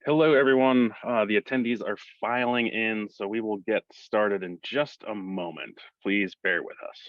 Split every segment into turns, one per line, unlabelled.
Hello, everyone. The attendees are filing in, so we will get started in just a moment. Please bear with us.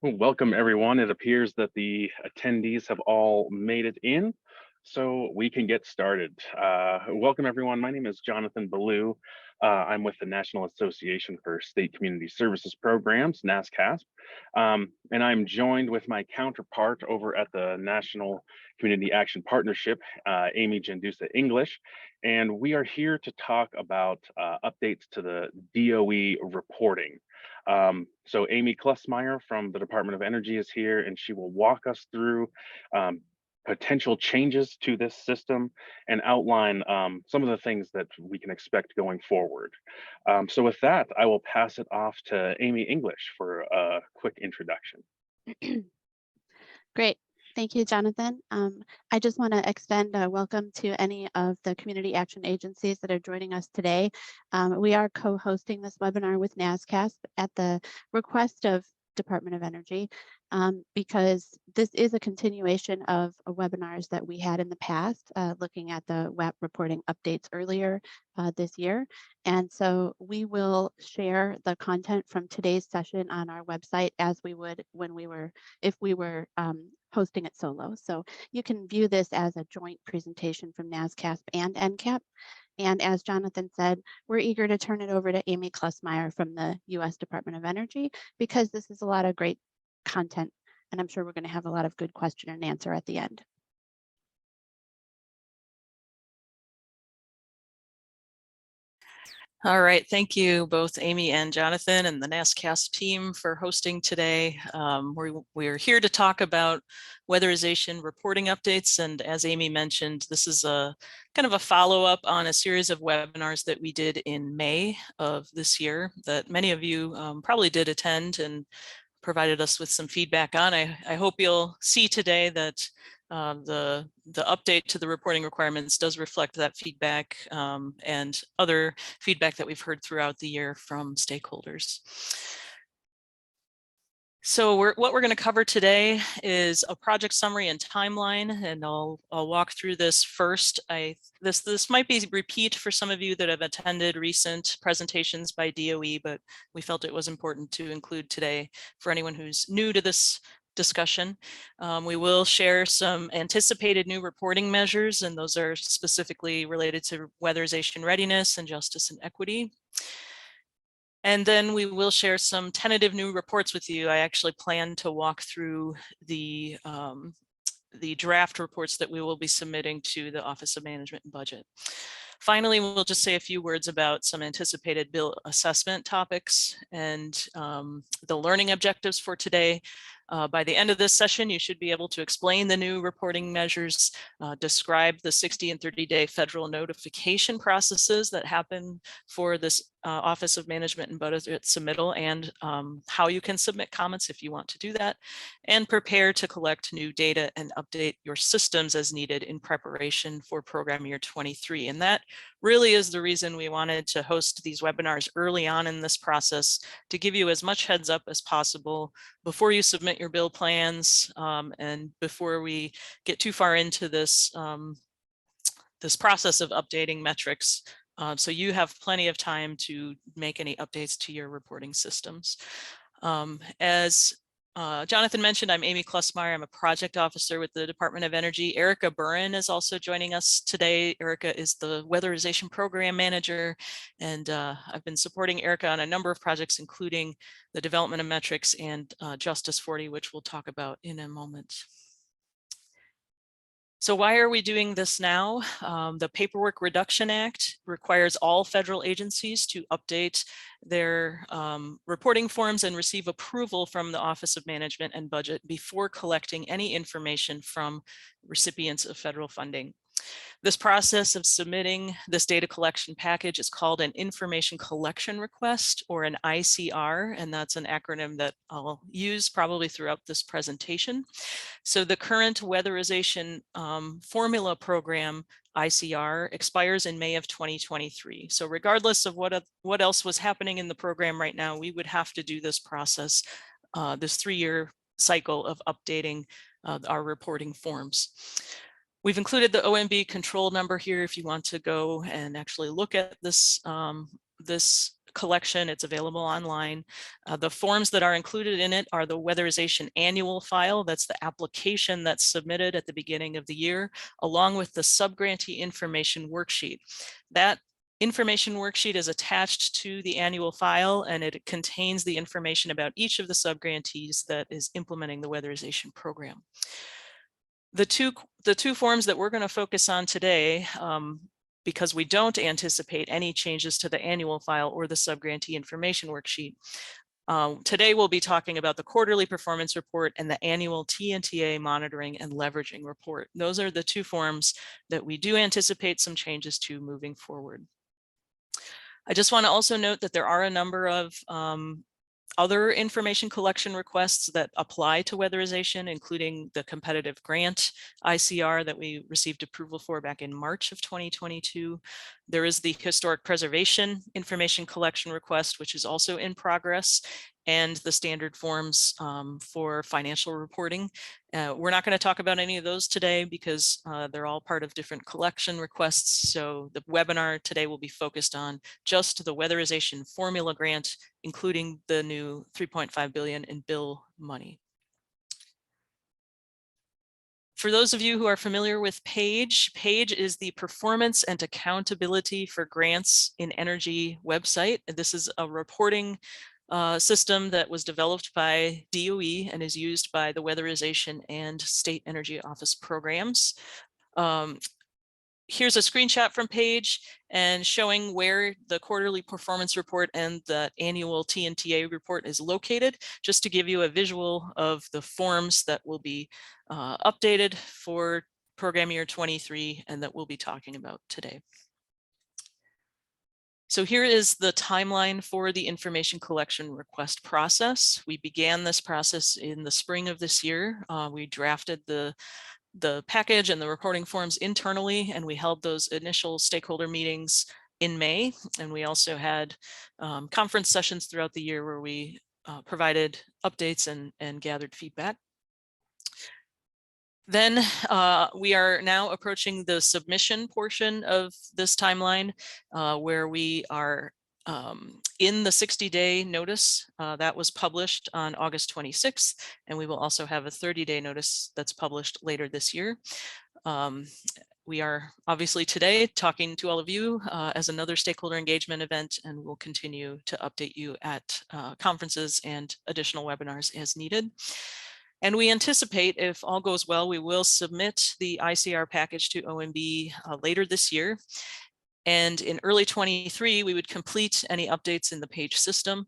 Well, welcome, everyone. It appears that the attendees have all made it in, so we can get started. Welcome, everyone. My name is Jonathan Ballou. I'm with the National Association for State Community Services Programs, NASCSP, and I'm joined with my counterpart over at the National Community Action Partnership, Amy Jandusa English, and we are here to talk about updates to the DOE reporting. So Amy Klesmeyer from the Department of Energy is here, and she will walk us through potential changes to this system and outline some of the things that we can expect going forward. So with that, I will pass it off to Amy English for a quick introduction.
Great. Thank you, Jonathan. I just want to extend a welcome to any of the community action agencies that are joining us today. We are co-hosting this webinar with NASCSP at the request of Department of Energy because this is a continuation of webinars that we had in the past, looking at the WAP reporting updates earlier this year. And so we will share the content from today's session on our website as we would if we were hosting it solo. So you can view this as a joint presentation from NASCSP and NCAP. And as Jonathan said, we're eager to turn it over to Amy Klesmeyer from the U.S. Department of Energy because this is a lot of great content, and I'm sure we're going to have a lot of good question and answer at the end.
All right, thank you both Amy and Jonathan and the NASCSP team for hosting today. We're here to talk about weatherization reporting updates, and as Amy mentioned, this is a kind of a follow-up on a series of webinars that we did in May of this year that many of you probably did attend and provided us with some feedback on. I hope you'll see today that the update to the reporting requirements does reflect that feedback and other feedback that we've heard throughout the year from stakeholders. So what we're going to cover today is a project summary and timeline, and I'll walk through this first. This might be a repeat for some of you that have attended recent presentations by DOE, but we felt it was important to include today for anyone who's new to this discussion. We will share some anticipated new reporting measures, and those are specifically related to weatherization readiness and justice and equity. And then we will share some tentative new reports with you. I actually plan to walk through the draft reports that we will be submitting to the Office of Management and Budget. Finally, we'll just say a few words about some anticipated bill assessment topics and the learning objectives for today. By the end of this session, you should be able to explain the new reporting measures, describe the 60 and 30-day federal notification processes that happen for this Office of Management and Budget submittal, and how you can submit comments if you want to do that, and prepare to collect new data and update your systems as needed in preparation for program year 23. And that really is the reason we wanted to host these webinars early on in this process, to give you as much heads up as possible before you submit your bill plans and before we get too far into this this process of updating metrics. So you have plenty of time to make any updates to your reporting systems. As Jonathan mentioned, I'm Amy Klesmeyer. I'm a project officer with the Department of Energy. Erica Burin is also joining us today. Erica is the Weatherization Program Manager, and I've been supporting Erica on a number of projects, including the development of metrics and Justice 40, which we'll talk about in a moment. So why are we doing this now? The Paperwork Reduction Act requires all federal agencies to update their reporting forms and receive approval from the Office of Management and Budget before collecting any information from recipients of federal funding. This process of submitting this data collection package is called an information collection request, or an ICR, and that's an acronym that I'll use probably throughout this presentation. So the current weatherization formula program ICR expires in May of 2023. So regardless of what else was happening in the program right now, we would have to do this process, this 3-year cycle of updating our reporting forms. We've included the OMB control number here if you want to go and actually look at this, this collection. It's available online. The forms that are included in it are the weatherization annual file. That's the application that's submitted at the beginning of the year, along with the subgrantee information worksheet. That information worksheet is attached to the annual file, and it contains the information about each of the subgrantees that is implementing the weatherization program. The two forms that we're going to focus on today, because we don't anticipate any changes to the annual file or the subgrantee information worksheet. Today we'll be talking about the quarterly performance report and the annual TNTA monitoring and leveraging report. Those are the two forms that we do anticipate some changes to moving forward. I just want to also note that there are a number of other information collection requests that apply to weatherization, including the competitive grant ICR that we received approval for back in March of 2022. There is the historic preservation information collection request, which is also in progress, and the standard forms for financial reporting. We're not going to talk about any of those today because they're all part of different collection requests. So the webinar today will be focused on just the weatherization formula grant, including the new $3.5 billion in bill money. For those of you who are familiar with PAGE, PAGE is the Performance and Accountability for Grants in Energy website. This is a reporting system that was developed by DOE and is used by the Weatherization and State Energy Office programs. Here's a screenshot from PAGE and showing where the quarterly performance report and the annual TNTA report is located, just to give you a visual of the forms that will be updated for program year 23 and that we'll be talking about today. So here is the timeline for the information collection request process. We began this process in the spring of this year. We drafted the package and the reporting forms internally, and we held those initial stakeholder meetings in May. And we also had conference sessions throughout the year where we provided updates and gathered feedback. Then we are now approaching the submission portion of this timeline, where we are in the 60-day notice that was published on August 26th, and we will also have a 30-day notice that's published later this year. We are obviously today talking to all of you as another stakeholder engagement event, and we'll continue to update you at conferences and additional webinars as needed. And we anticipate, if all goes well, we will submit the ICR package to OMB later this year. And in early 23, we would complete any updates in the PAGE system,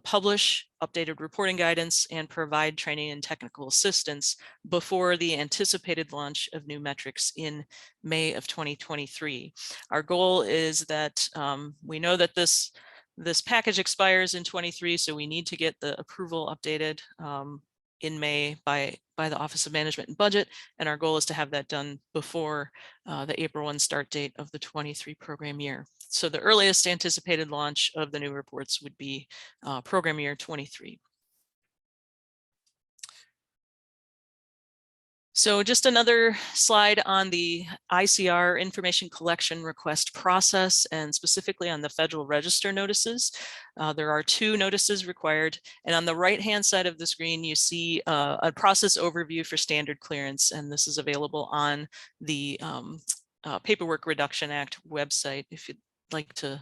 publish updated reporting guidance, and provide training and technical assistance before the anticipated launch of new metrics in May of 2023. Our goal is that we know that this package expires in 23, so we need to get the approval updated in May by the Office of Management and Budget, and our goal is to have that done before the April 1 start date of the 23 program year. So the earliest anticipated launch of the new reports would be program year 23. So just another slide on the ICR information collection request process, and specifically on the Federal Register notices. There are 2 notices required, and on the right-hand side of the screen, you see a process overview for standard clearance, and this is available on the Paperwork Reduction Act website if you'd like to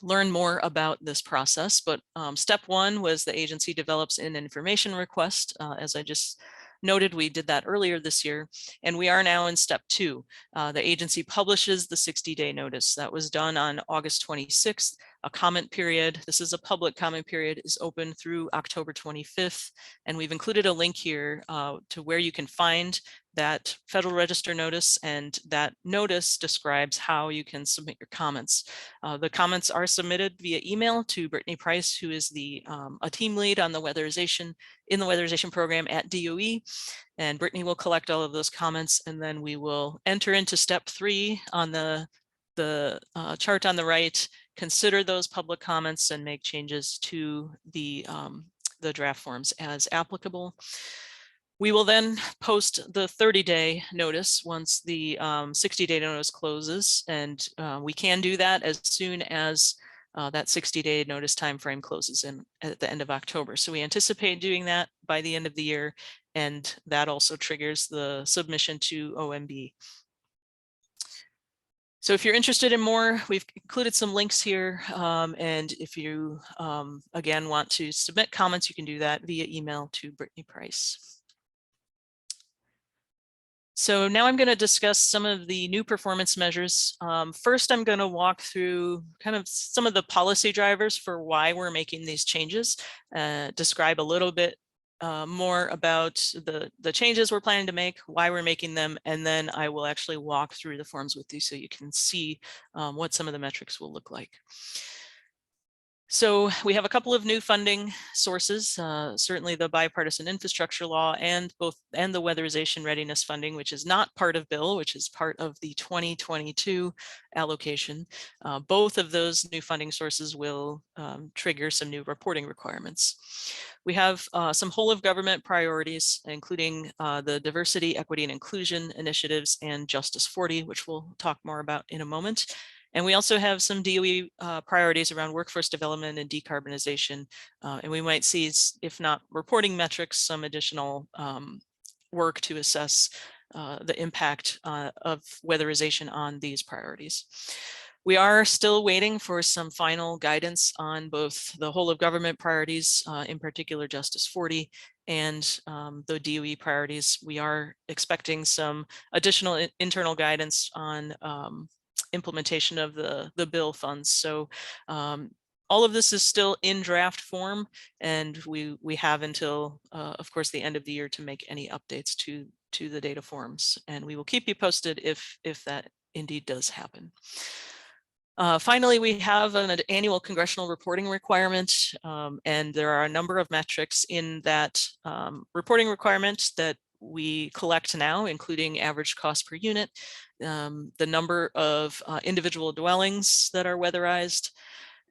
learn more about this process. But step 1 was the agency develops an information request, as I just noted, we did that earlier this year, and we are now in step 2. The agency publishes the 60-day notice. That was done on August 26th. A comment period, this is a public comment period, is open through October 25th. And we've included a link here to where you can find that Federal Register notice, and that notice describes how you can submit your comments. The comments are submitted via email to Brittany Price, who is a team lead on the weatherization program at DOE. And Brittany will collect all of those comments, and then we will enter into step 3 on the chart on the right, consider those public comments and make changes to the draft forms as applicable. We will then post the 30-day notice once the 60-day notice closes, and we can do that as soon as that 60-day notice timeframe closes at the end of October. So we anticipate doing that by the end of the year, and that also triggers the submission to OMB. So if you're interested in more, we've included some links here. And if you, again, want to submit comments, you can do that via email to Brittany Price. So now I'm going to discuss some of the new performance measures. First, I'm going to walk through kind of some of the policy drivers for why we're making these changes, describe a little bit more about the changes we're planning to make, why we're making them, and then I will actually walk through the forms with you so you can see what some of the metrics will look like. So we have a couple of new funding sources, certainly the Bipartisan Infrastructure Law and the Weatherization Readiness funding, which is not part of bill, which is part of the 2022 allocation. Both of those new funding sources will trigger some new reporting requirements. We have some whole of government priorities, including the diversity, equity, and inclusion initiatives and Justice 40, which we'll talk more about in a moment. And we also have some DOE priorities around workforce development and decarbonization. And we might see, if not reporting metrics, some additional work to assess the impact of weatherization on these priorities. We are still waiting for some final guidance on both the whole of government priorities, in particular Justice 40, and the DOE priorities. We are expecting some additional internal guidance on implementation of the bill funds. So all of this is still in draft form, and we have until, of course, the end of the year to make any updates to the data forms. And we will keep you posted if that indeed does happen. Finally, we have an annual congressional reporting requirement, and there are a number of metrics in that reporting requirement that we collect now, including average cost per unit, the number of individual dwellings that are weatherized.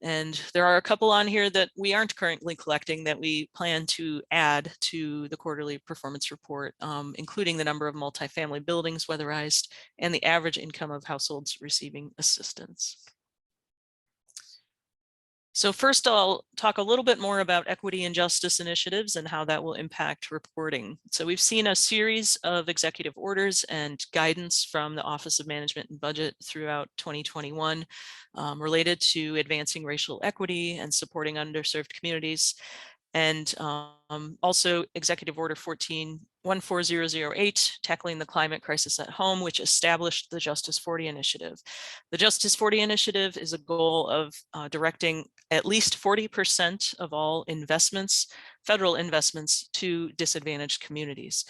And there are a couple on here that we aren't currently collecting that we plan to add to the quarterly performance report, including the number of multifamily buildings weatherized and the average income of households receiving assistance. So first, I'll talk a little bit more about equity and justice initiatives and how that will impact reporting. So we've seen a series of executive orders and guidance from the Office of Management and Budget throughout 2021 related to advancing racial equity and supporting underserved communities. And also Executive Order 14008, Tackling the Climate Crisis at Home, which established the Justice 40 Initiative. The Justice 40 Initiative is a goal of directing at least 40% of all investments, federal investments, to disadvantaged communities.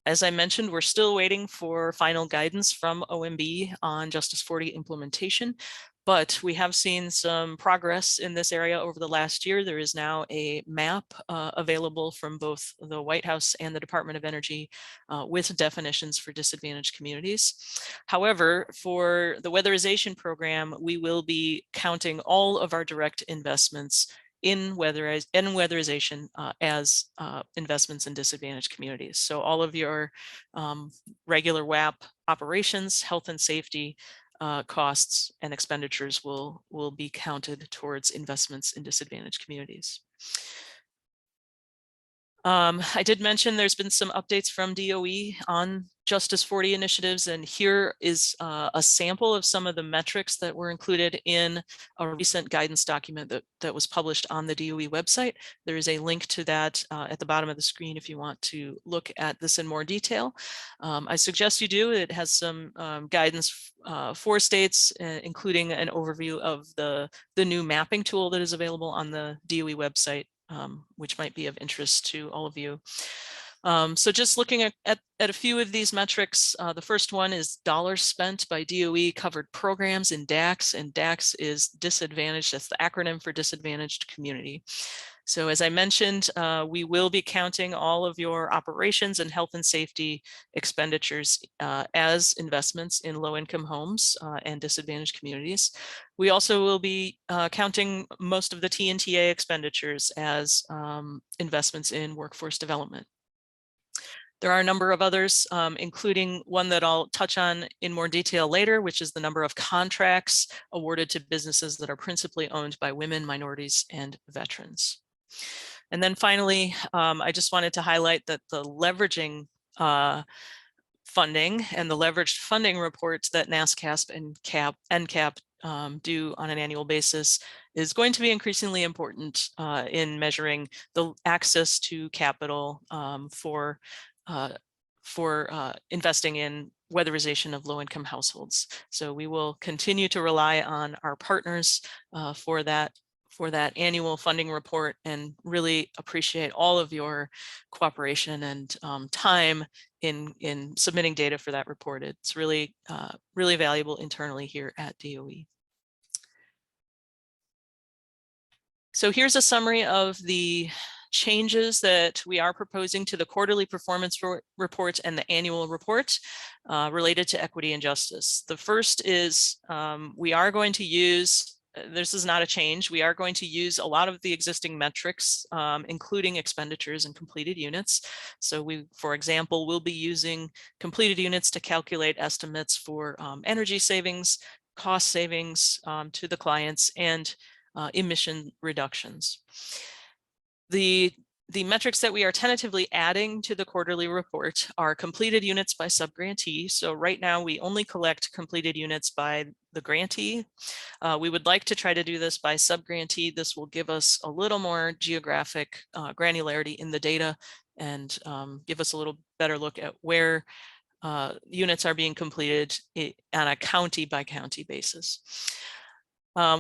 As I mentioned, we're still waiting for final guidance from OMB on Justice 40 implementation, but we have seen some progress in this area over the last year. There is now a map available from both the White House and the Department of Energy with definitions for disadvantaged communities. However, for the weatherization program, we will be counting all of our direct investments in weatherization as investments in disadvantaged communities. So all of your regular WAP operations, health and safety, costs and expenditures will be counted towards investments in disadvantaged communities. I did mention there's been some updates from DOE on Justice 40 initiatives, and here is a sample of some of the metrics that were included in a recent guidance document that was published on the DOE website. There is a link to that at the bottom of the screen if you want to look at this in more detail. I suggest you do. It has some guidance for states, including an overview of the new mapping tool that is available on the DOE website, which might be of interest to all of you. So just looking at a few of these metrics, the first one is dollars spent by DOE covered programs in DACS, and DACS is disadvantaged. That's the acronym for disadvantaged community. So as I mentioned, we will be counting all of your operations and health and safety expenditures as investments in low-income homes and disadvantaged communities. We also will be counting most of the TNTA expenditures as investments in workforce development. There are a number of others, including one that I'll touch on in more detail later, which is the number of contracts awarded to businesses that are principally owned by women, minorities, and veterans. And then finally, I just wanted to highlight that the leveraging funding and the leveraged funding reports that NASCSP and NCAP do on an annual basis is going to be increasingly important in measuring the access to capital for investing in weatherization of low-income households. So we will continue to rely on our partners for that annual funding report, and really appreciate all of your cooperation and time in submitting data for that report. It's really, really valuable internally here at DOE. So here's a summary of the changes that we are proposing to the quarterly performance report and the annual report related to equity and justice. The first is we are going to use, this is not a change, we are going to use a lot of the existing metrics, including expenditures and completed units. So we, for example, will be using completed units to calculate estimates for energy savings, cost savings to the clients, and emission reductions. The metrics that we are tentatively adding to the quarterly report are completed units by subgrantee. So right now we only collect completed units by the grantee. We would like to try to do this by subgrantee. This will give us a little more geographic granularity in the data, and give us a little better look at where units are being completed on a county by county basis.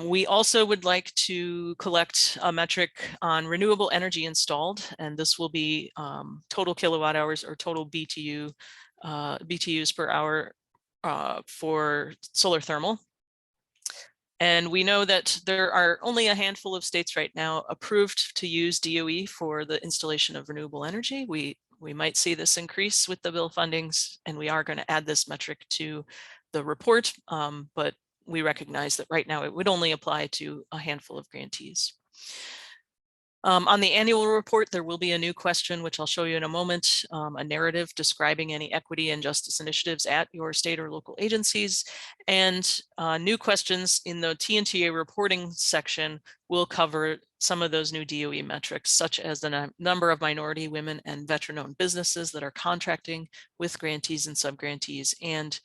We also would like to collect a metric on renewable energy installed, and this will be total kilowatt hours or total BTUs per hour for solar thermal. And we know that there are only a handful of states right now approved to use DOE for the installation of renewable energy. We might see this increase with the bill fundings, and we are going to add this metric to the report, but we recognize that right now it would only apply to a handful of grantees. On the annual report, there will be a new question, which I'll show you in a moment, a narrative describing any equity and justice initiatives at your state or local agencies. And new questions in the TNTA reporting section will cover some of those new DOE metrics, such as the number of minority, women, and veteran-owned businesses that are contracting with grantees and subgrantees, and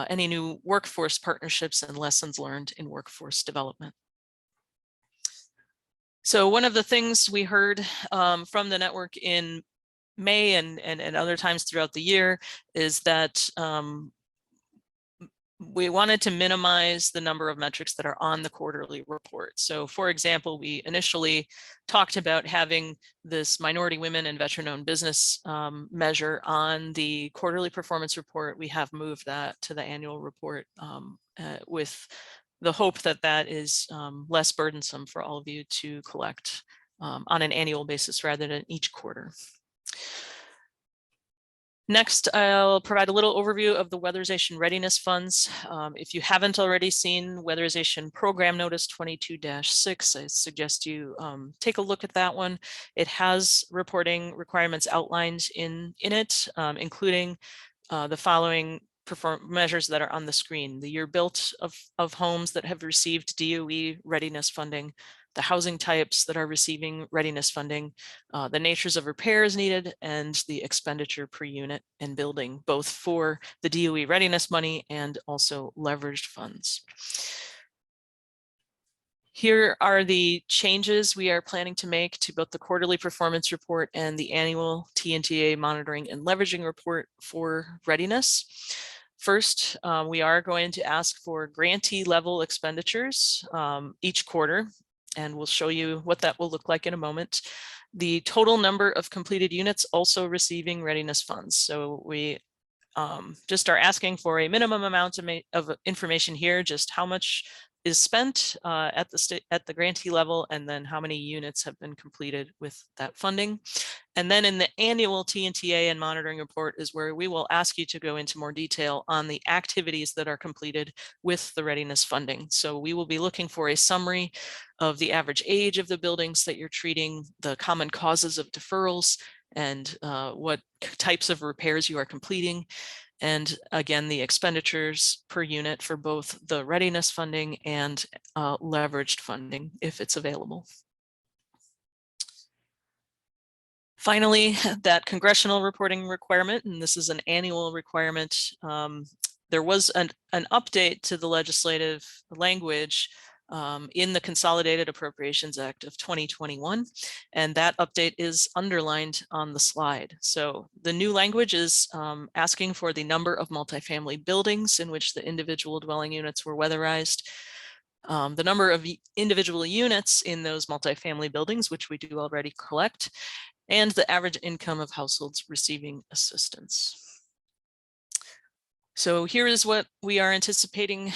any new workforce partnerships and lessons learned in workforce development. So one of the things we heard from the network in May and other times throughout the year is that we wanted to minimize the number of metrics that are on the quarterly report. So for example, we initially talked about having this minority, women, and veteran-owned business measure on the quarterly performance report. We have moved that to the annual report with the hope that that is less burdensome for all of you to collect on an annual basis rather than each quarter. Next, I'll provide a little overview of the weatherization readiness funds. If you haven't already seen Weatherization Program Notice 22-6, I suggest you take a look at that one. It has reporting requirements outlined in it, including the following measures that are on the screen: the year built of homes that have received DOE readiness funding, the housing types that are receiving readiness funding, the natures of repairs needed, and the expenditure per unit and building, both for the DOE readiness money and also leveraged funds. Here are the changes we are planning to make to both the quarterly performance report and the annual TNTA monitoring and leveraging report for readiness. First, we are going to ask for grantee level expenditures each quarter, and we'll show you what that will look like in a moment. The total number of completed units also receiving readiness funds. So we just are asking for a minimum amount of information here, just how much is spent at the grantee level, and then how many units have been completed with that funding. And then in the annual TNTA and monitoring report is where we will ask you to go into more detail on the activities that are completed with the readiness funding. So we will be looking for a summary of the average age of the buildings that you're treating, the common causes of deferrals, and what types of repairs you are completing. And again, the expenditures per unit for both the readiness funding and leveraged funding, if it's available. Finally, that congressional reporting requirement, and this is an annual requirement. There was an update to the legislative language in the Consolidated Appropriations Act of 2021, and that update is underlined on the slide. So the new language is asking for the number of multifamily buildings in which the individual dwelling units were weatherized, the number of individual units in those multifamily buildings, which we do already collect, and the average income of households receiving assistance. So here is what we are anticipating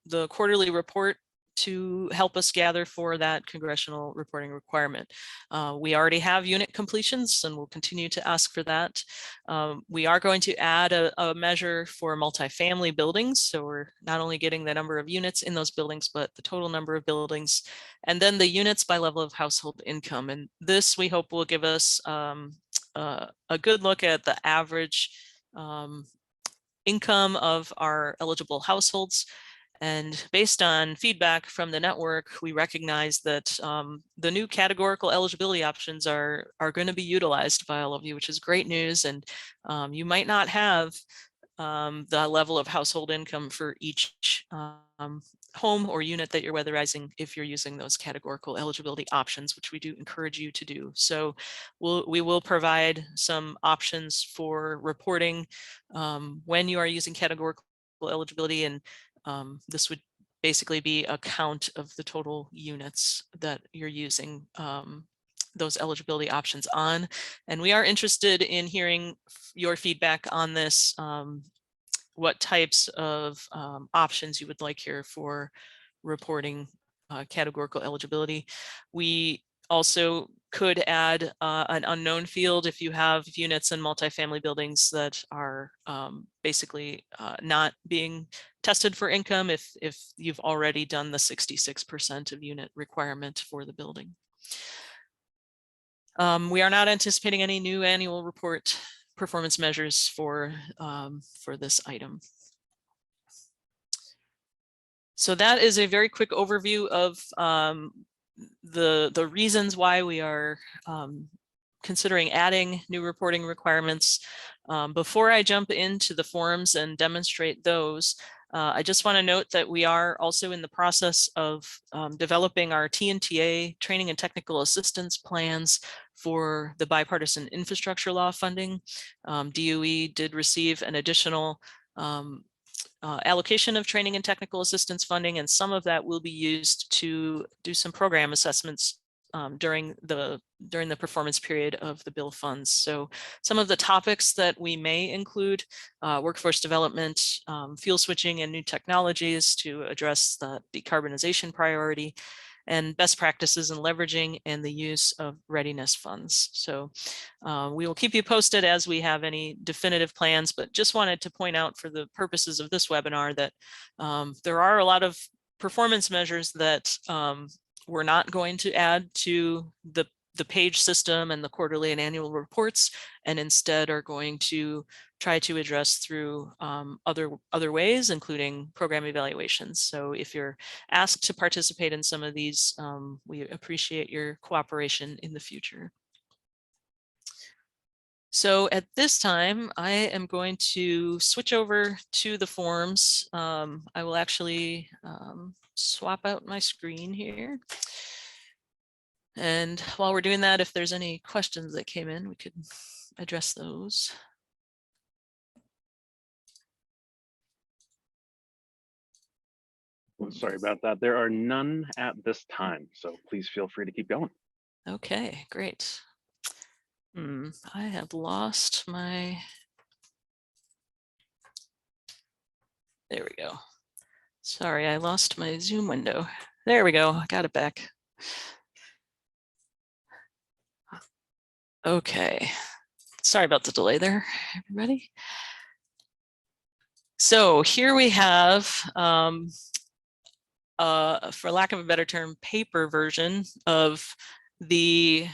the quarterly report to help us gather for that congressional reporting requirement. We already have unit completions and we'll continue to ask for that. We are going to add a measure for multifamily buildings. So we're not only getting the number of units in those buildings, but the total number of buildings, and then the units by level of household income. And this we hope will give us a good look at the average income of our eligible households. And based on feedback from the network, we recognize that the new categorical eligibility options are going to be utilized by all of you, which is great news. And you might not have the level of household income for each home or unit that you're weatherizing if you're using those categorical eligibility options, which we do encourage you to do. So we will provide some options for reporting when you are using categorical eligibility, and this would basically be a count of the total units that you're using those eligibility options on. And we are interested in hearing your feedback on this, what types of options you would like here for reporting categorical eligibility. We also could add an unknown field if you have units in multifamily buildings that are basically not being tested for income if you've already done the 66% of unit requirement for the building. We are not anticipating any new annual report performance measures for this item. So that is a very quick overview of the reasons why we are considering adding new reporting requirements. Before I jump into the forms and demonstrate those, I just want to note that we are also in the process of developing our TNTA training and technical assistance plans for the bipartisan infrastructure law funding. DOE did receive an additional allocation of training and technical assistance funding, and some of that will be used to do some program assessments during the performance period of the bill funds. So some of the topics that we may include: workforce development, fuel switching and new technologies to address the decarbonization priority, and best practices in leveraging and the use of readiness funds. So we will keep you posted as we have any definitive plans, but just wanted to point out for the purposes of this webinar that there are a lot of performance measures that we're not going to add to the the page system and the quarterly and annual reports, and instead are going to try to address through other ways, including program evaluations. So if you're asked to participate in some of these, we appreciate your cooperation in the future. So at this time, I am going to switch over to the forms. I will actually swap out my screen here. And while we're doing that, if there's any questions that came in, we could address those.
Sorry about that. There are none at this time, so please feel free to keep going.
Okay, great. I have lost my, there we go. Sorry, I lost my Zoom window. There we go, I got it back. Okay, sorry about the delay there, everybody. So here we have, for lack of a better term, paper version of the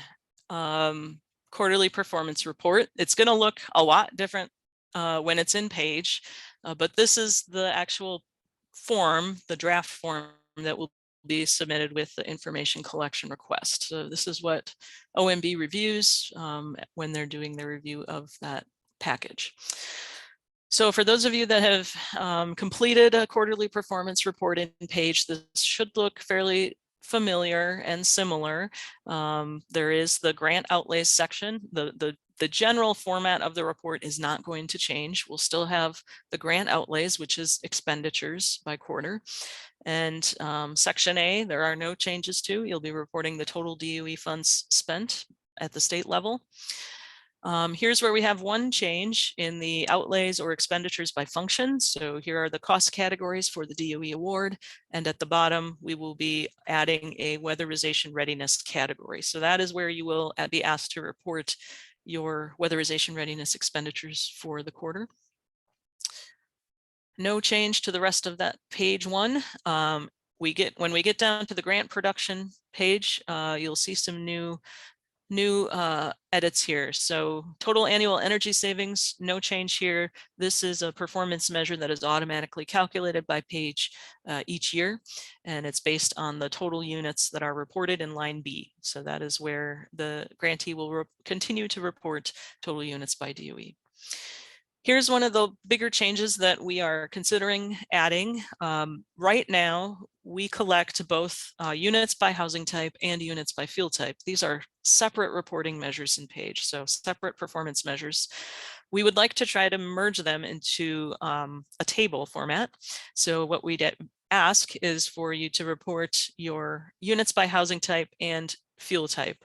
quarterly performance report. It's going to look a lot different when it's in page, but this is the actual form, the draft form that will be submitted with the information collection request. So this is what OMB reviews when they're doing their review of that package. So for those of you that have completed a quarterly performance report in page, this should look fairly familiar and similar. There is the grant outlays section. The general format of the report is not going to change. We'll still have the grant outlays, which is expenditures by quarter. And section A, there are no changes to. You'll be reporting the total DOE funds spent at the state level. Here's where we have one change in the outlays or expenditures by function. So here are the cost categories for the DOE award. And at the bottom, we will be adding a weatherization readiness category. So that is where you will be asked to report your weatherization readiness expenditures for the quarter. No change to the rest of that page one. When we get down to the grant production page, you'll see some new edits here. So total annual energy savings, no change here. This is a performance measure that is automatically calculated by page each year, and it's based on the total units that are reported in line B. So that is where the grantee will continue to report total units by DOE. Here's one of the bigger changes that we are considering adding. Right now, we collect both units by housing type and units by field type. These are separate reporting measures in page, so separate performance measures. We would like to try to merge them into a table format. So what we'd ask is for you to report your units by housing type and field type.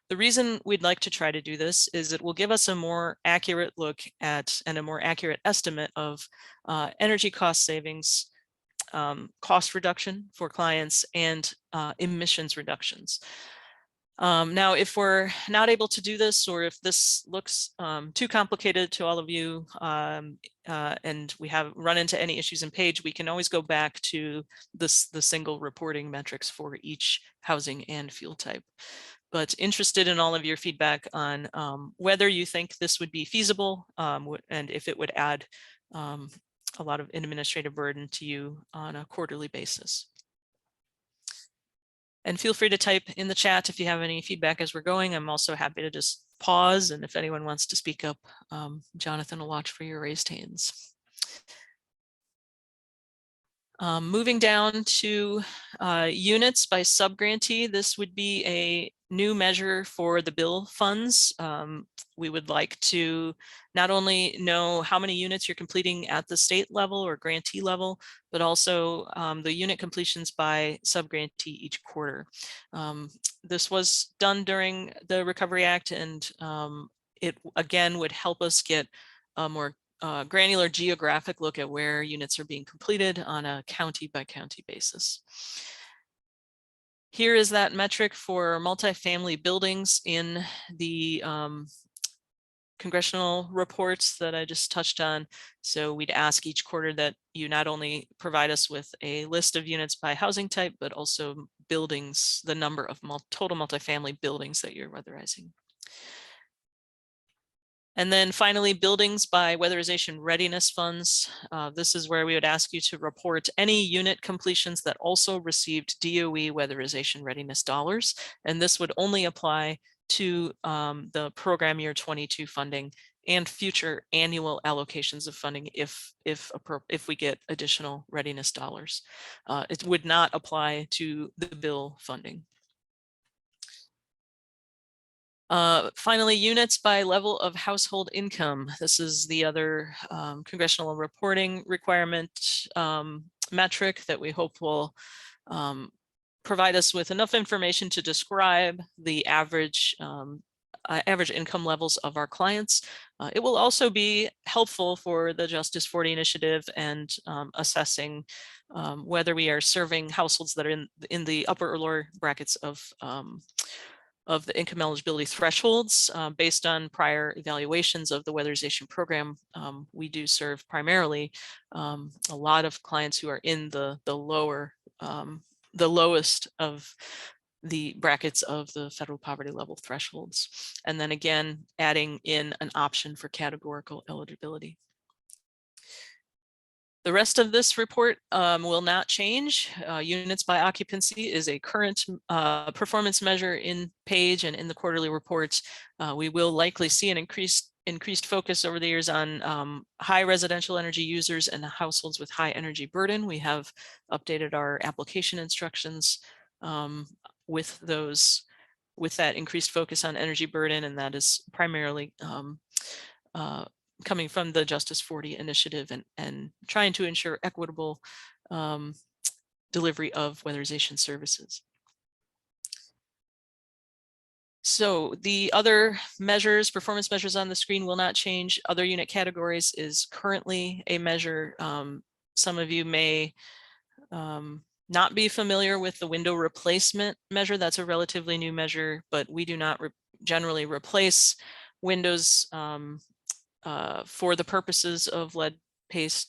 The reason we'd like to try to do this is it will give us a more accurate look at and a more accurate estimate of energy cost savings, cost reduction for clients, and emissions reductions. Now, if we're not able to do this, or if this looks too complicated to all of you, and we have run into any issues in page, we can always go back to the single reporting metrics for each housing and field type. But interested in all of your feedback on whether you think this would be feasible and if it would add a lot of administrative burden to you on a quarterly basis. And feel free to type in the chat if you have any feedback as we're going. I'm also happy to just pause, and if anyone wants to speak up, Jonathan will watch for your raised hands. Moving down to units by subgrantee, this would be a new measure for the bill funds. We would like to not only know how many units you're completing at the state level or grantee level, but also the unit completions by subgrantee each quarter. This was done during the Recovery Act, and it again would help us get a more granular geographic look at where units are being completed on a county by county basis. Here is that metric for multifamily buildings in the congressional reports that I just touched on. So we'd ask each quarter that you not only provide us with a list of units by housing type, but also buildings, the number of total multifamily buildings that you're weatherizing. And then finally, buildings by weatherization readiness funds. This is where we would ask you to report any unit completions that also received DOE weatherization readiness dollars. And this would only apply to the program year 22 funding and future annual allocations of funding if we get additional readiness dollars. It would not apply to the bill funding. Finally, units by level of household income. This is the other congressional reporting requirement metric that we hope will provide us with enough information to describe the average income levels of our clients. It will also be helpful for the Justice 40 initiative and assessing whether we are serving households that are in the upper or lower brackets of the income eligibility thresholds. Based on prior evaluations of the weatherization program, we do serve primarily a lot of clients who are in the lowest of the brackets of the federal poverty level thresholds. And then again, adding in an option for categorical eligibility. The rest of this report will not change. Units by occupancy is a current performance measure in PAGE and in the quarterly reports. We will likely see an increased focus over the years on high residential energy users and households with high energy burden. We have updated our application instructions with that increased focus on energy burden, and that is primarily coming from the Justice 40 initiative and trying to ensure equitable delivery of weatherization services. So the other measures, performance measures on the screen will not change. Other unit categories is currently a measure. Some of you may not be familiar with the window replacement measure. That's a relatively new measure, but we do not generally replace windows for the purposes of lead-based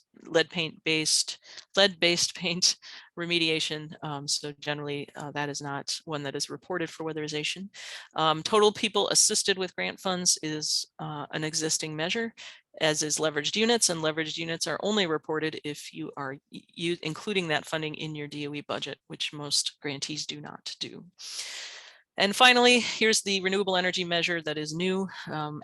paint remediation. So generally, that is not one that is reported for weatherization. Total people assisted with grant funds is an existing measure, as is leveraged units, and leveraged units are only reported if you are including that funding in your DOE budget, which most grantees do not do. And finally, here's the renewable energy measure that is new,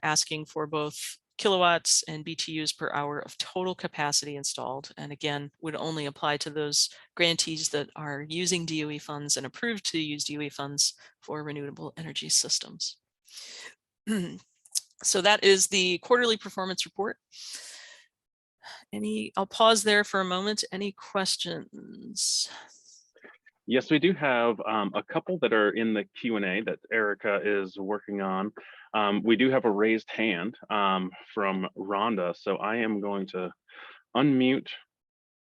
asking for both kilowatts and BTUs per hour of total capacity installed. And again, would only apply to those grantees that are using DOE funds and approved to use DOE funds for renewable energy systems. So that is the quarterly performance report. I'll pause there for a moment. Any questions?
Yes, we do have a couple that are in the Q&A that Erica is working on. We do have a raised hand from Rhonda, so I am going to unmute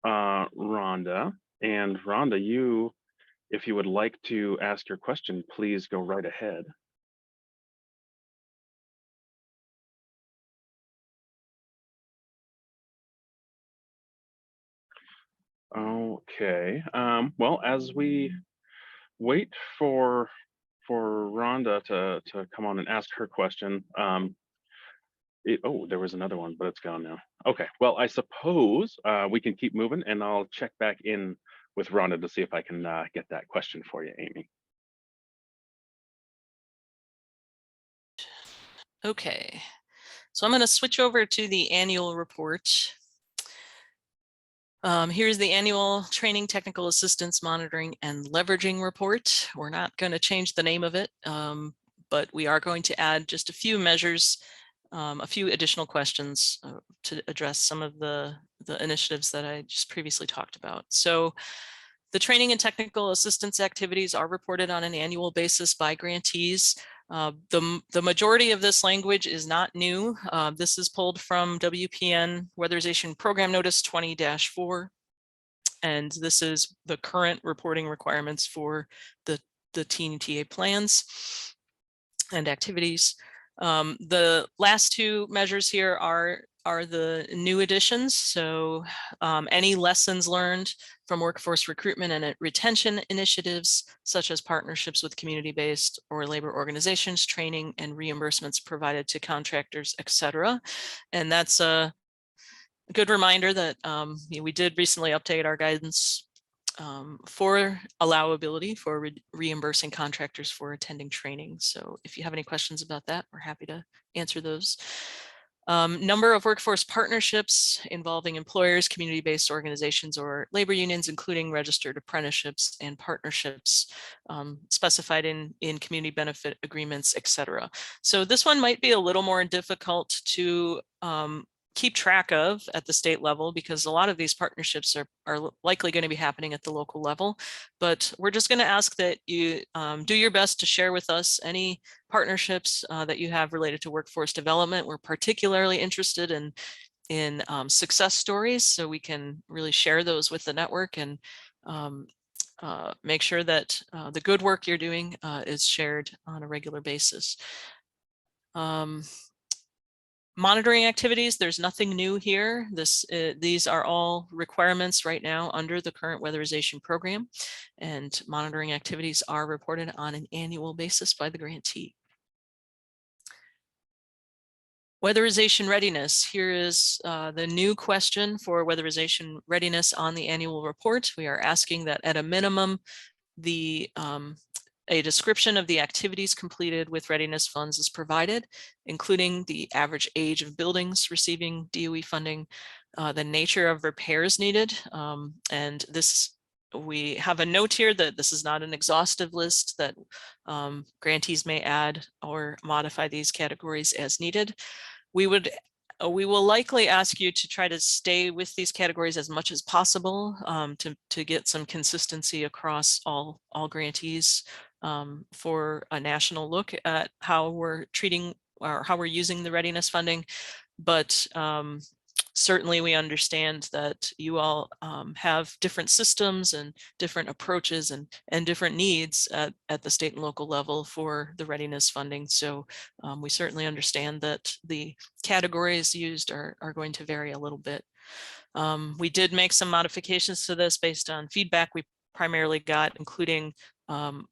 Rhonda. And Rhonda, if you would like to ask your question, please go right ahead. Okay, well, as we wait for Rhonda to come on and ask her question, oh, there was another one, but it's gone now. Okay, well, I suppose we can keep moving, and I'll check back in with Rhonda to see if I can get that question for you, Amy.
Okay, so I'm going to switch over to the annual report. Here's the annual training, technical assistance, monitoring, and leveraging report. We're not going to change the name of it, but we are going to add just a few measures, a few additional questions to address some of the initiatives that I just previously talked about. So the training and technical assistance activities are reported on an annual basis by grantees. The majority of this language is not new. This is pulled from WPN Weatherization Program Notice 20-4. And this is the current reporting requirements for the TNTA plans and activities. The last two measures here are are the new additions. So any lessons learned from workforce recruitment and retention initiatives, such as partnerships with community-based or labor organizations, training and reimbursements provided to contractors, etc. And that's a good reminder that we did recently update our guidance for allowability for reimbursing contractors for attending training. So if you have any questions about that, we're happy to answer those. Number of workforce partnerships involving employers, community-based organizations, or labor unions, including registered apprenticeships and partnerships specified in community benefit agreements, etc. So this one might be a little more difficult to keep track of at the state level, because a lot of these partnerships are likely going to be happening at the local level. But we're just going to ask that you do your best to share with us any partnerships that you have related to workforce development. We're particularly interested in success stories, so we can really share those with the network and make sure that the good work you're doing is shared on a regular basis. Monitoring activities, there's nothing new here. These are all requirements right now under the current weatherization program, and monitoring activities are reported on an annual basis by the grantee. Weatherization readiness. Here is the new question for weatherization readiness on the annual report. We are asking that at a minimum, a description of the activities completed with readiness funds is provided, including the average age of buildings receiving DOE funding, the nature of repairs needed, and this, we have a note here that this is not an exhaustive list, that grantees may add or modify these categories as needed. We will likely ask you to try to stay with these categories as much as possible to get some consistency across all grantees for a national look at how we're treating or how we're using the readiness funding. But certainly we understand that you all have different systems and different approaches and different needs at the state and local level for the readiness funding. So we certainly understand that the categories used are going to vary a little bit. We did make some modifications to this based on feedback we primarily got, including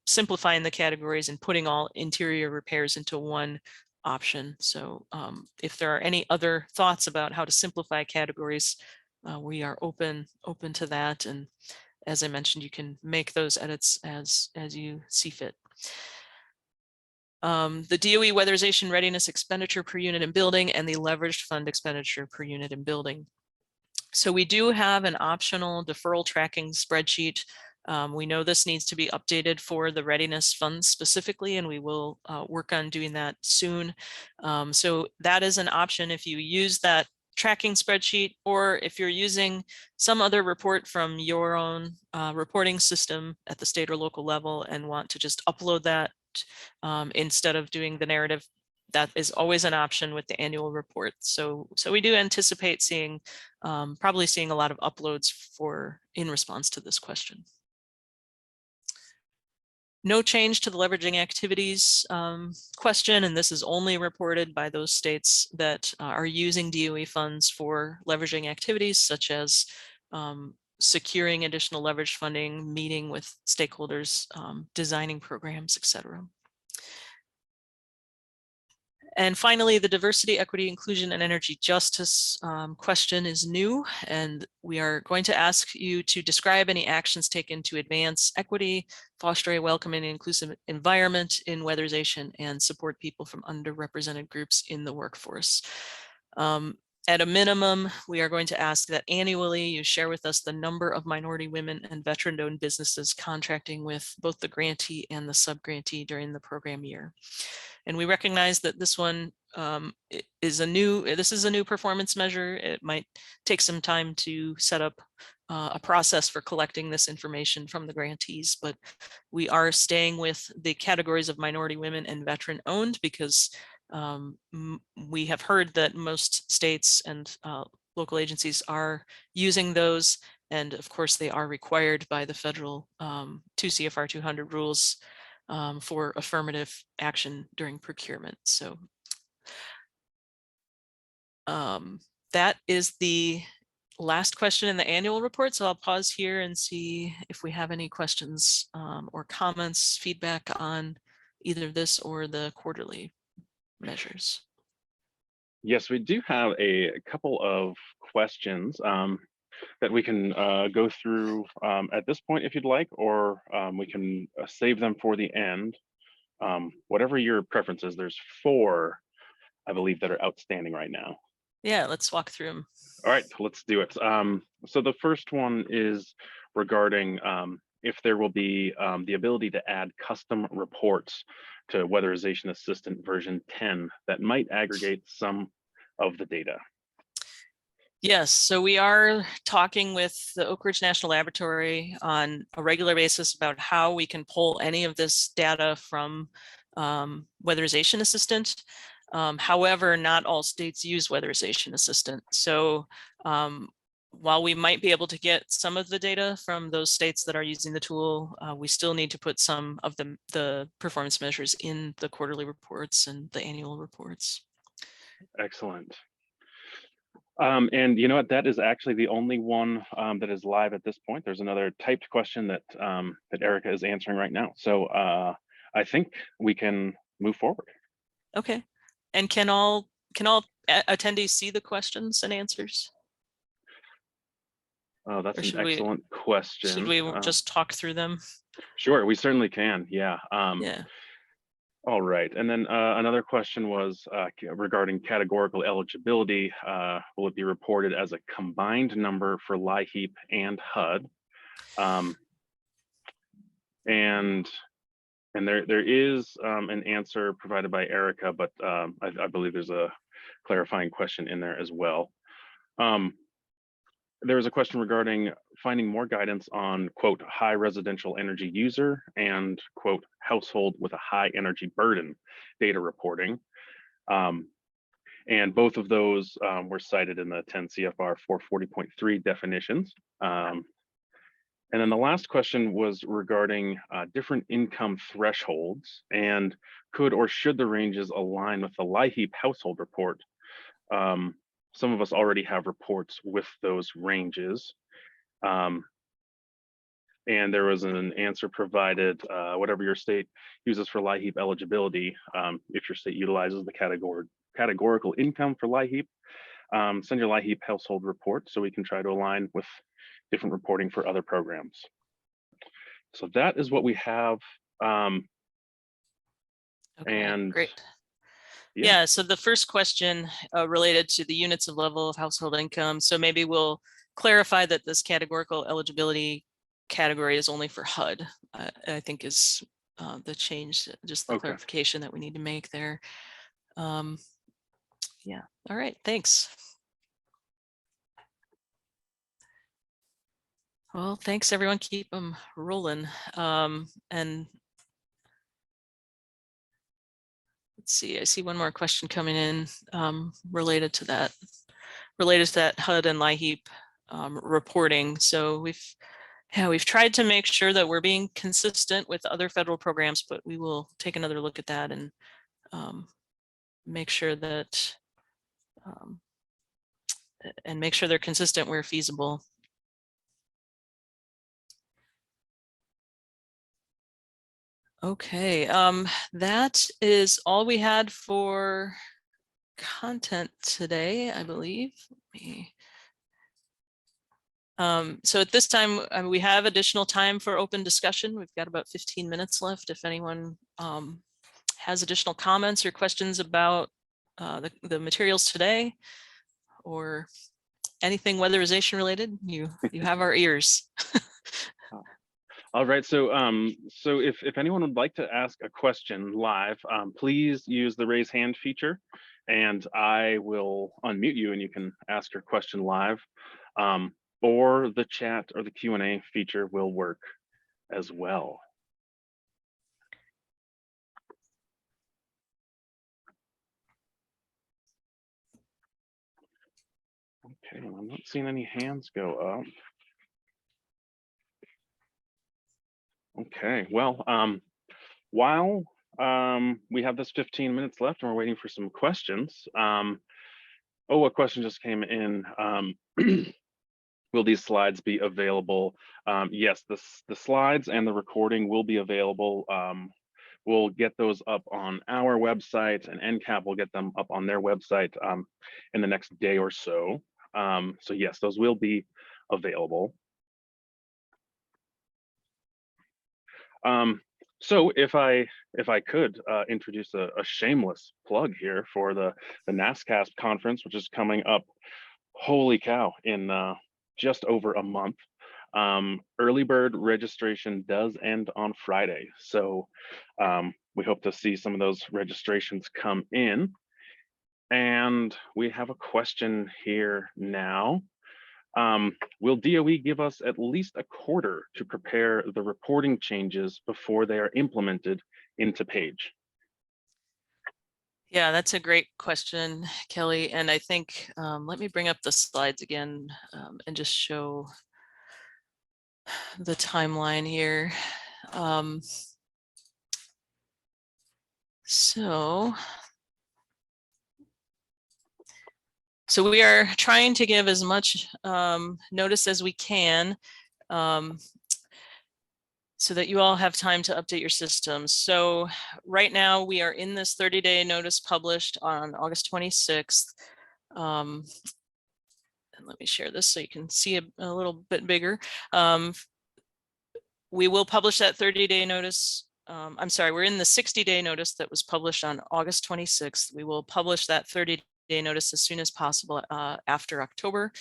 simplifying the categories and putting all interior repairs into one option. So if there are any other thoughts about how to simplify categories, we are open to that. And as I mentioned, you can make those edits as you see fit. The DOE weatherization readiness expenditure per unit in building and the leveraged fund expenditure per unit in building. So we do have an optional deferral tracking spreadsheet. We know this needs to be updated for the readiness funds specifically, and we will work on doing that soon. So that is an option if you use that tracking spreadsheet, or if you're using some other report from your own reporting system at the state or local level and want to just upload that instead of doing the narrative. That is always an option with the annual report. So we do anticipate seeing, probably seeing a lot of uploads in response to this question. No change to the leveraging activities question, and this is only reported by those states that are using DOE funds for leveraging activities, such as securing additional leverage funding, meeting with stakeholders, designing programs, etc. And finally, the diversity, equity, inclusion, and energy justice question is new, and we are going to ask you to describe any actions taken to advance equity, foster a welcoming and inclusive environment in weatherization, and support people from underrepresented groups in the workforce. At a minimum, we are going to ask that annually you share with us the number of minority women and veteran-owned businesses contracting with both the grantee and the sub-grantee during the program year. And we recognize that this one is a new performance measure. It might take some time to set up a process for collecting this information from the grantees, but we are staying with the categories of minority women and veteran owned because we have heard that most states and local agencies are using those. And of course, they are required by the federal 2 CFR 200 rules for affirmative action during procurement. So That is the last question in the annual report. So I'll pause here and see if we have any questions or comments, feedback on either this or the quarterly measures.
Yes, we do have a couple of questions that we can go through at this point if you'd like, or we can save them for the end. Whatever your preference is. There's 4, I believe, that are outstanding right now.
Yeah, let's walk through them.
All right, let's do it. So the first one is regarding if there will be the ability to add custom reports to Weatherization Assistant version 10 that might aggregate some of the data.
Yes, so we are talking with the Oak Ridge National Laboratory on a regular basis about how we can pull any of this data from Weatherization Assistant. However, not all states use Weatherization Assistant. So while we might be able to get some of the data from those states that are using the tool, we still need to put some of the performance measures in the quarterly reports and the annual reports.
Excellent. And you know what, that is actually the only one that is live at this point. There's another typed question that that Erica is answering right now. So I think we can move forward.
Okay. And can all attendees see the questions and answers?
Oh, that's
Or
an excellent question.
Should we just talk through them?
Sure, we certainly can. Yeah.
Yeah.
All right. And then another question was regarding categorical eligibility. Will it be reported as a combined number for LIHEAP and HUD? And there is an answer provided by Erica, but I believe there's a clarifying question in there as well. There was a question regarding finding more guidance on, quote, high residential energy user and, quote, household with a high energy burden data reporting. And both of those were cited in the 10 CFR 440.3 definitions. And then the last question was regarding different income thresholds and could or should the ranges align with the LIHEAP household report? Some of us already have reports with those ranges. And there was an answer provided, whatever your state uses for LIHEAP eligibility, if your state utilizes the categorical income for LIHEAP, send your LIHEAP household report so we can try to align with different reporting for other programs. So that is what we have.
Okay,
and
great. Yeah, so the first question related to the units of level of household income. So maybe we'll clarify that this categorical eligibility category is only for HUD, I think is the change, just the clarification that we need to make there. Yeah, all right, thanks. Well, thanks everyone, keep them rolling. And let's see, I see one more question coming in related to that HUD and LIHEAP reporting. So we've tried to make sure that we're being consistent with other federal programs, but we will take another look at that and make sure that they're consistent where feasible. Okay, that is all we had for content today, I believe. So at this time, we have additional time for open discussion. We've got about 15 minutes left. If anyone has additional comments or questions about the materials today or anything weatherization related, you have our ears.
All right, so if anyone would like to ask a question live, please use the raise hand feature and I will unmute you and you can ask your question live, or the chat or the Q&A feature will work as well. Okay, I'm not seeing any hands go up. Okay, well, while we have this 15 minutes left and we're waiting for some questions, Oh, a question just came in. Will these slides be available? Yes, the slides and the recording will be available. We'll get those up on our website, and NCAP will get them up on their website in the next day or so. So yes, those will be available. So if I could introduce a shameless plug here for the NASCSP conference, which is coming up, holy cow, in just over a month. Early bird registration does end on Friday. So we hope to see some of those registrations come in. And we have a question here now. Will DOE give us at least a quarter to prepare the reporting changes before they are implemented into Page?
Yeah, that's a great question, Kelly. And I think, let me bring up the slides again and just show the timeline here. So we are trying to give as much notice as we can so that you all have time to update your systems. So right now we are in this 30-day notice published on August 26th. And let me share this so you can see a little bit bigger. We will publish that 30-day notice. I'm sorry, we're in the 60-day notice that was published on August 26th. We will publish that 30-day notice as soon as possible after October.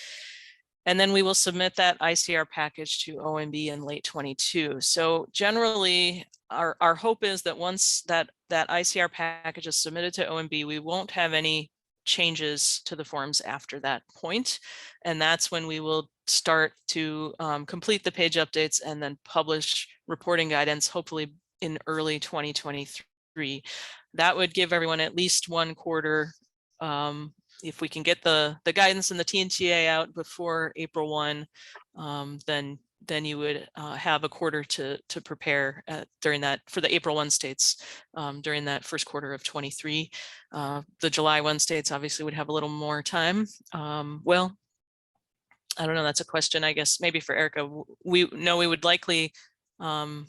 And then we will submit that ICR package to OMB in late 22. So generally, our hope is that once that ICR package is submitted to OMB, we won't have any changes to the forms after that point. And that's when we will start to complete the page updates and then publish reporting guidance, hopefully in early 2023. That would give everyone at least 1 quarter. If we can get the guidance and the TNTA out before April 1, then you would have a quarter to prepare during that for the April 1 states during that first quarter of 23. The July 1 states obviously would have a little more time. Well, I don't know, that's a question, I guess, maybe for Erica. We would likely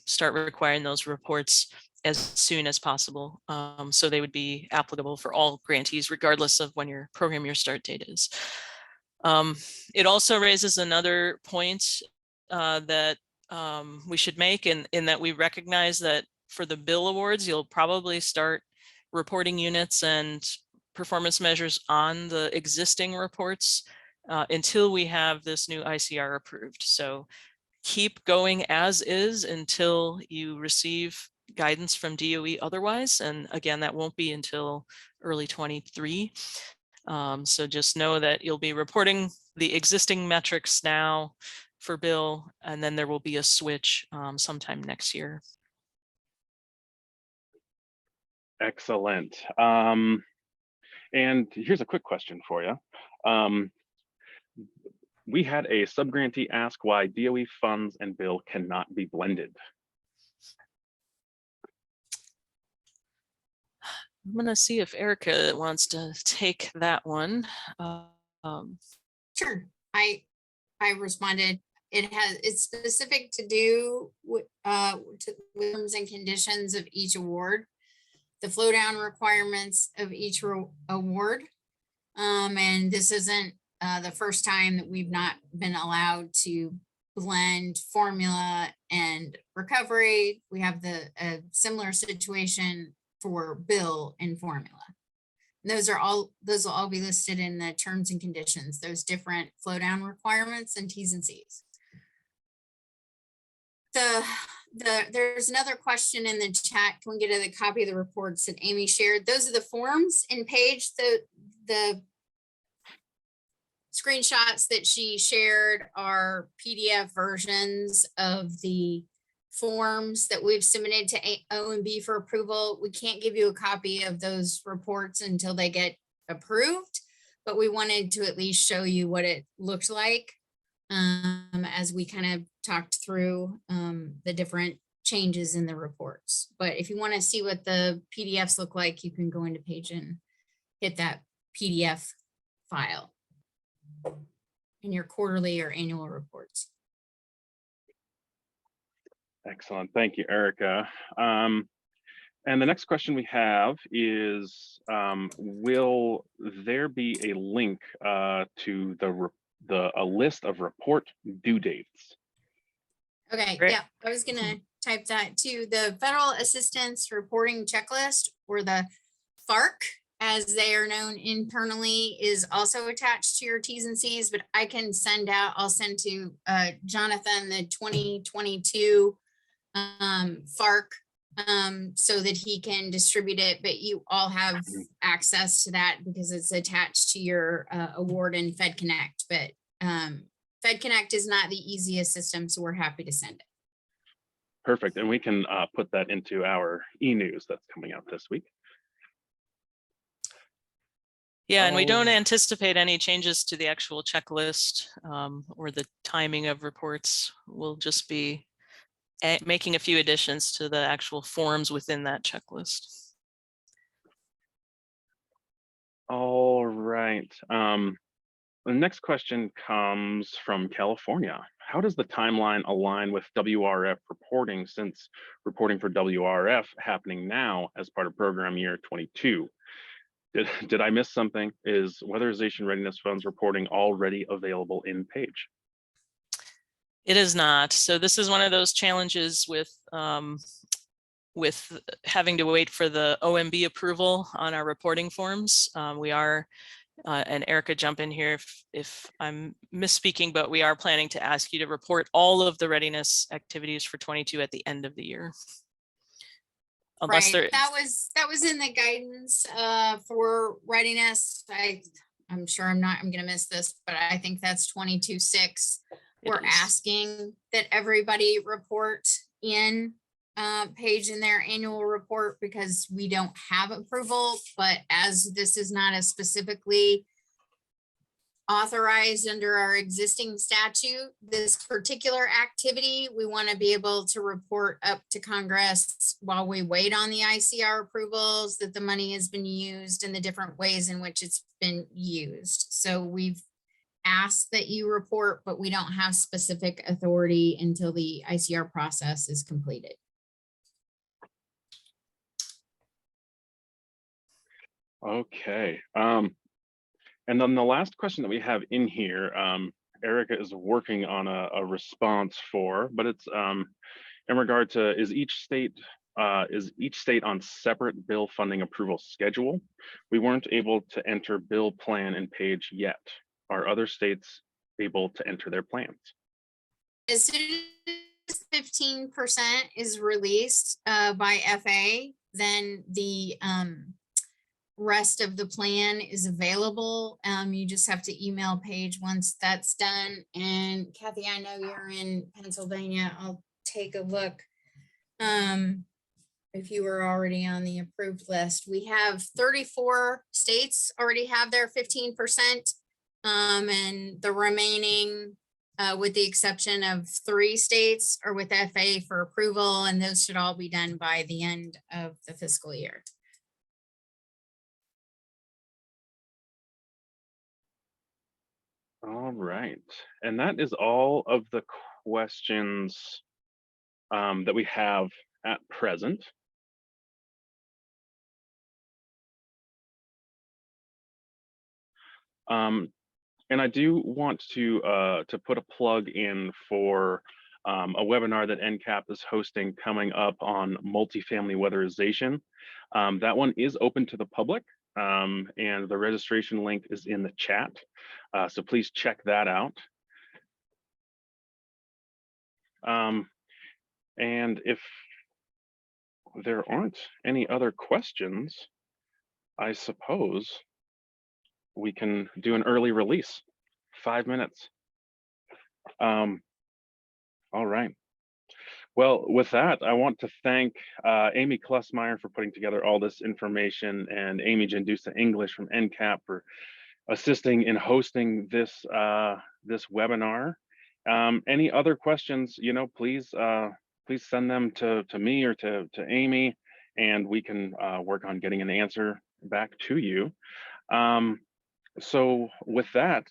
start requiring those reports as soon as possible. So they would be applicable for all grantees, regardless of when your start date is. It also raises another point that we should make in that we recognize that for the bill awards, you'll probably start reporting units and performance measures on the existing reports until we have this new ICR approved. So keep going as is until you receive guidance from DOE otherwise. And again, that won't be until early 23. So just know that you'll be reporting the existing metrics now for bill, and then there will be a switch sometime next year.
Excellent. And here's a quick question for you. We had a subgrantee ask why DOE funds and bill cannot be blended.
I'm going to see if Erica wants to take that one.
Sure. I responded. It's specific to do with terms and conditions of each award, the flow down requirements of each award. And this isn't the first time that we've not been allowed to blend formula and recovery. We have a similar situation for bill and formula. And those will all be listed in the terms and conditions, those different flow down requirements and T's and C's. There's another question in the chat. Can we get a copy of the reports that Amy shared? Those are the forms in Page. The screenshots that she shared are PDF versions of the forms that we've submitted to OMB for approval. We can't give you a copy of those reports until they get approved, but we wanted to at least show you what it looked like as we kind of talked through the different changes in the reports. But if you want to see what the PDFs look like, you can go into Page and hit that PDF file in your quarterly or annual reports.
Excellent. Thank you, Erica. And the next question we have is, will there be a link to a list of report due dates?
Okay,
Great.
yeah, I was gonna type that too. The Federal Assistance Reporting Checklist, or the FARC, as they are known internally, is also attached to your T's and C's, but I can send out, I'll send to Jonathan the 2022 FARC so that he can distribute it, but you all have access to that because it's attached to your award in Fed Connect. But Fed Connect is not the easiest system, so we're happy to send it.
Perfect. And we can put that into our e-news that's coming out this week.
Yeah, and we don't anticipate any changes to the actual checklist or the timing of reports. We'll just be making a few additions to the actual forms within that checklist.
All right. The next question comes from California. How does the timeline align with WRF reporting, since reporting for WRF happening now as part of program year 22? Did I miss something? Is Weatherization Readiness Funds reporting already available in Page?
It is not. So this is one of those challenges with having to wait for the OMB approval on our reporting forms. We are, and Erica, jump in here if I'm misspeaking, but we are planning to ask you to report all of the readiness activities for 22 at the end of the year. Unless
right, that was in the guidance for readiness. I'm sure I'm gonna miss this, but I think that's 22.6. We're asking that everybody report in Page in their annual report because we don't have approval, but as this is not as specifically authorized under our existing statute, this particular activity, we want to be able to report up to Congress while we wait on the ICR approvals, that the money has been used in the different ways in which it's been used. So we've asked that you report, but we don't have specific authority until the ICR process is completed.
Okay. And then the last question that we have in here, Erica is working on a response for, but it's in regard to, is each state on separate bill funding approval schedule? We weren't able to enter bill plan in Page yet. Are other states able to enter their plans?
As soon as 15% is released by FA, then the rest of the plan is available. You just have to email Page once that's done. And Kathy, I know you're in Pennsylvania. I'll take a look. If you were already on the approved list, we have 34 states already have their 15%. And the remaining, with the exception of 3 states, are with FA for approval, and those should all be done by the end of the fiscal year.
All right, and that is all of the questions that we have at present. And I do want to put a plug in for a webinar that NCAP is hosting coming up on multifamily weatherization. That one is open to the public, and the registration link is in the chat. So please check that out. And if there aren't any other questions, I suppose we can do an early release, 5 minutes. All right. Well, with that, I want to thank Amy Klessmeyer for putting together all this information, and Amy Jandusa English from NCAP for assisting in hosting this this webinar. Any other questions, please please send them to me or to Amy, and we can work on getting an answer back to you. So with that,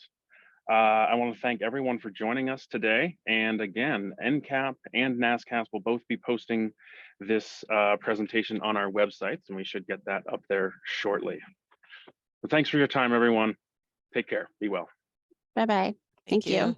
I want to thank everyone for joining us today. And again, NCAP and NASCSP will both be posting this presentation on our websites, and we should get that up there shortly. But thanks for your time, everyone. Take care. Be well.
Bye-bye. Thank you.